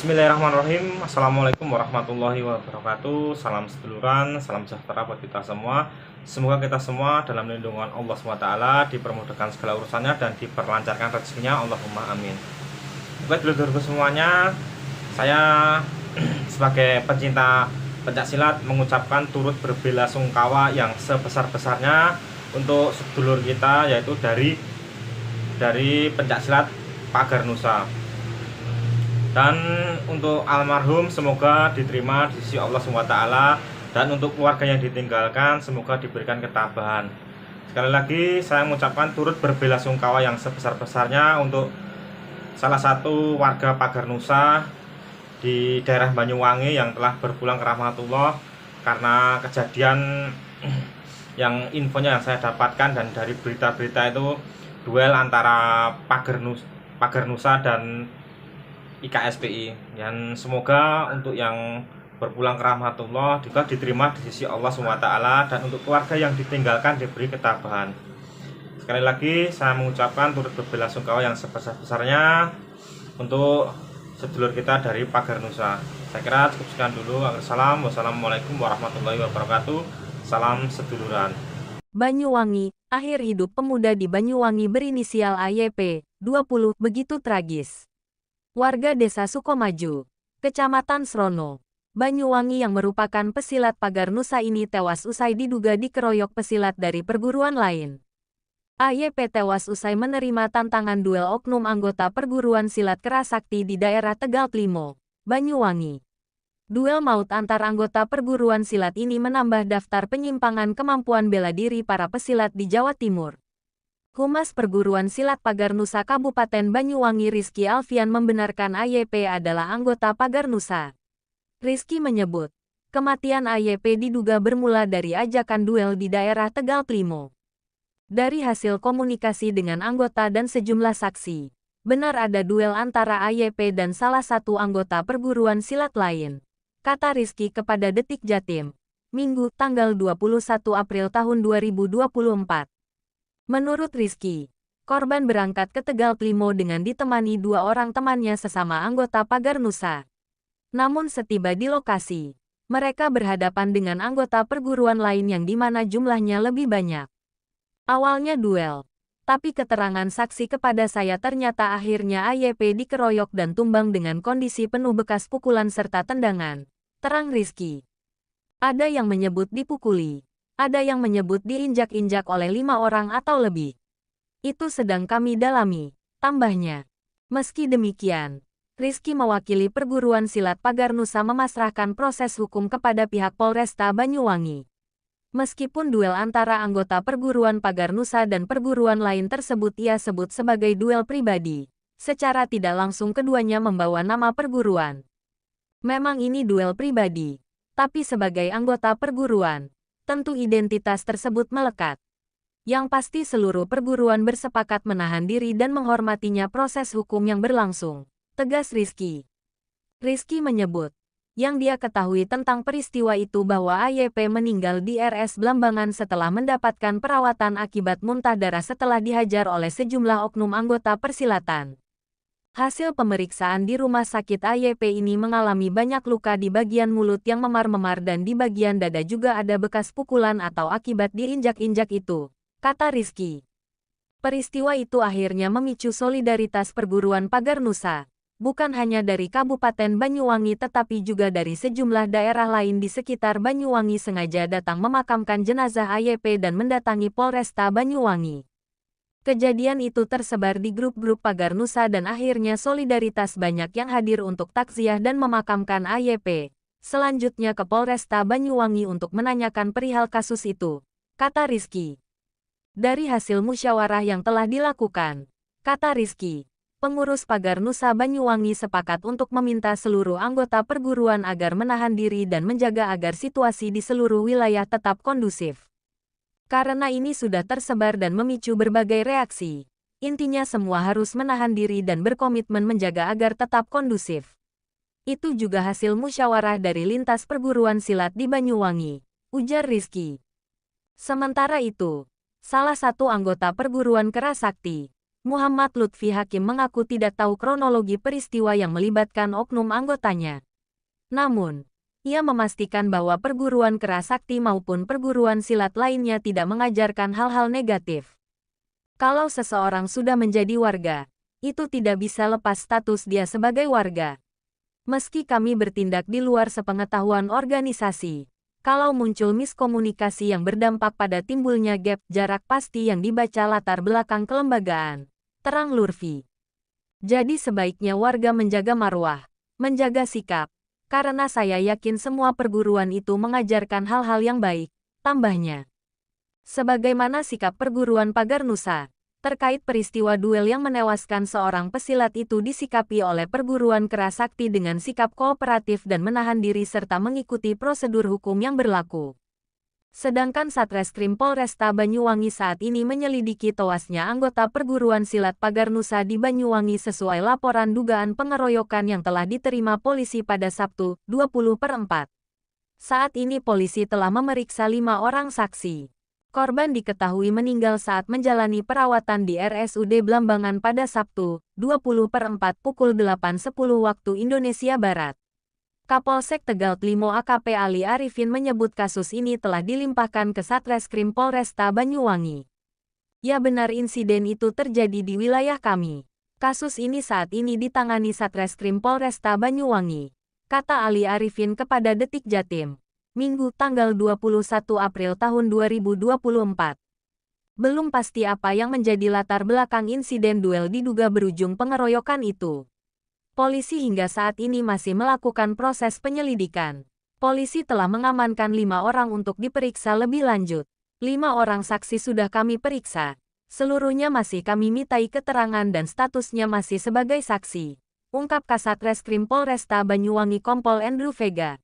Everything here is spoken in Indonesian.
Bismillahirrahmanirrahim. Assalamualaikum warahmatullahi wabarakatuh. Salam seduluran, salam sejahtera buat kita semua. Semoga kita semua dalam lindungan Allah SWT, dipermudahkan segala urusannya dan diperlancarkan rezekinya. Allahumma amin. Buat dulur-dulurku semuanya, saya sebagai pencinta pencaksilat mengucapkan turut berbelasungkawa yang sebesar-besarnya untuk sedulur kita, yaitu dari pencaksilat Pagar Nusa. Dan untuk almarhum semoga diterima di sisi Allah SWT, dan untuk keluarga yang ditinggalkan semoga diberikan ketabahan. Sekali lagi saya mengucapkan turut berbelasungkawa yang sebesar-besarnya untuk salah satu warga Pagar Nusa di daerah Banyuwangi yang telah berpulang ke rahmatullah karena kejadian yang infonya yang saya dapatkan dan dari berita-berita itu duel antara Pagar Nusa dan IKSPI. Dan semoga untuk yang berpulang ke rahmatullah juga diterima di sisi Allah SWT, dan untuk keluarga yang ditinggalkan diberi ketabahan. Sekali lagi saya mengucapkan turut berbelasungkawa yang sebesar-besarnya untuk sedulur kita dari Pagar Nusa. Saya kira cukup sekian dulu. Wassalamualaikum warahmatullahi wabarakatuh. Salam seduluran. Banyuwangi, akhir hidup pemuda di Banyuwangi berinisial AYP, 20, begitu tragis. Warga Desa Sukomaju, Kecamatan Srono, Banyuwangi yang merupakan pesilat Pagar Nusa ini tewas usai diduga dikeroyok pesilat dari perguruan lain. AYP tewas usai menerima tantangan duel oknum anggota perguruan silat Kerasakti di daerah Tegal Klimo, Banyuwangi. Duel maut antar anggota perguruan silat ini menambah daftar penyimpangan kemampuan bela diri para pesilat di Jawa Timur. Humas Perguruan Silat Pagar Nusa Kabupaten Banyuwangi Rizky Alfian membenarkan AYP adalah anggota Pagar Nusa. Rizky menyebut, kematian AYP diduga bermula dari ajakan duel di daerah Tegal Klimo. Dari hasil komunikasi dengan anggota dan sejumlah saksi, benar ada duel antara AYP dan salah satu anggota perguruan silat lain, kata Rizky kepada Detik Jatim, Minggu, tanggal 21 April tahun 2024. Menurut Rizky, korban berangkat ke Tegal Klimo dengan ditemani dua orang temannya sesama anggota Pagar Nusa. Namun setiba di lokasi, mereka berhadapan dengan anggota perguruan lain yang dimana jumlahnya lebih banyak. Awalnya duel, tapi keterangan saksi kepada saya ternyata akhirnya AYP dikeroyok dan tumbang dengan kondisi penuh bekas pukulan serta tendangan, terang Rizky. Ada yang menyebut dipukuli. Ada yang menyebut diinjak-injak oleh 5 orang atau lebih. Itu sedang kami dalami, tambahnya. Meski demikian, Rizky mewakili perguruan silat Pagar Nusa memasrahkan proses hukum kepada pihak Polresta Banyuwangi. Meskipun duel antara anggota perguruan Pagar Nusa dan perguruan lain tersebut ia sebut sebagai duel pribadi, secara tidak langsung keduanya membawa nama perguruan. Memang ini duel pribadi, tapi sebagai anggota perguruan, tentu identitas tersebut melekat. Yang pasti seluruh perguruan bersepakat menahan diri dan menghormatinya proses hukum yang berlangsung, tegas Rizky. Rizky menyebut, yang dia ketahui tentang peristiwa itu bahwa AYP meninggal di RS Blambangan setelah mendapatkan perawatan akibat muntah darah setelah dihajar oleh sejumlah oknum anggota persilatan. Hasil pemeriksaan di rumah sakit AYP ini mengalami banyak luka di bagian mulut yang memar-memar dan di bagian dada juga ada bekas pukulan atau akibat diinjak-injak itu, kata Rizky. Peristiwa itu akhirnya memicu solidaritas perguruan Pagar Nusa, bukan hanya dari Kabupaten Banyuwangi tetapi juga dari sejumlah daerah lain di sekitar Banyuwangi sengaja datang memakamkan jenazah AYP dan mendatangi Polresta Banyuwangi. Kejadian itu tersebar di grup-grup Pagar Nusa dan akhirnya solidaritas banyak yang hadir untuk takziah dan memakamkan AYP. Selanjutnya ke Polresta Banyuwangi untuk menanyakan perihal kasus itu, kata Rizky. Dari hasil musyawarah yang telah dilakukan, kata Rizky, pengurus Pagar Nusa Banyuwangi sepakat untuk meminta seluruh anggota perguruan agar menahan diri dan menjaga agar situasi di seluruh wilayah tetap kondusif. Karena ini sudah tersebar dan memicu berbagai reaksi. Intinya semua harus menahan diri dan berkomitmen menjaga agar tetap kondusif. Itu juga hasil musyawarah dari lintas perguruan silat di Banyuwangi, ujar Rizky. Sementara itu, salah satu anggota perguruan Kerasakti, Muhammad Lutfi Hakim mengaku tidak tahu kronologi peristiwa yang melibatkan oknum anggotanya. Namun, ia memastikan bahwa perguruan kerasakti maupun perguruan silat lainnya tidak mengajarkan hal-hal negatif. Kalau seseorang sudah menjadi warga, itu tidak bisa lepas status dia sebagai warga. Meski kami bertindak di luar sepengetahuan organisasi, kalau muncul miskomunikasi yang berdampak pada timbulnya gap jarak pasti yang dibaca latar belakang kelembagaan, terang Lutfi. Jadi sebaiknya warga menjaga marwah, menjaga sikap, karena saya yakin semua perguruan itu mengajarkan hal-hal yang baik, tambahnya. Sebagaimana sikap perguruan Pagar Nusa, terkait peristiwa duel yang menewaskan seorang pesilat itu disikapi oleh perguruan kerasakti dengan sikap kooperatif dan menahan diri serta mengikuti prosedur hukum yang berlaku. Sedangkan Satreskrim Polresta Banyuwangi saat ini menyelidiki tewasnya anggota perguruan silat Pagar Nusa di Banyuwangi sesuai laporan dugaan pengeroyokan yang telah diterima polisi pada Sabtu, 20/4. Saat ini polisi telah memeriksa 5 orang saksi. Korban diketahui meninggal saat menjalani perawatan di RSUD Blambangan pada Sabtu, 20/4 pukul 8.10 waktu Indonesia Barat. Kapolsek Tegal Limo AKP Ali Arifin menyebut kasus ini telah dilimpahkan ke Satreskrim Polresta Banyuwangi. Ya benar insiden itu terjadi di wilayah kami. Kasus ini saat ini ditangani Satreskrim Polresta Banyuwangi, kata Ali Arifin kepada Detik Jatim, Minggu tanggal 21 April tahun 2024. Belum pasti apa yang menjadi latar belakang insiden duel diduga berujung pengeroyokan itu. Polisi hingga saat ini masih melakukan proses penyelidikan. Polisi telah mengamankan 5 orang untuk diperiksa lebih lanjut. 5 orang saksi sudah kami periksa. Seluruhnya masih kami mintai keterangan dan statusnya masih sebagai saksi, ungkap Kasat Reskrim Polresta Banyuwangi Kompol Andrew Vega.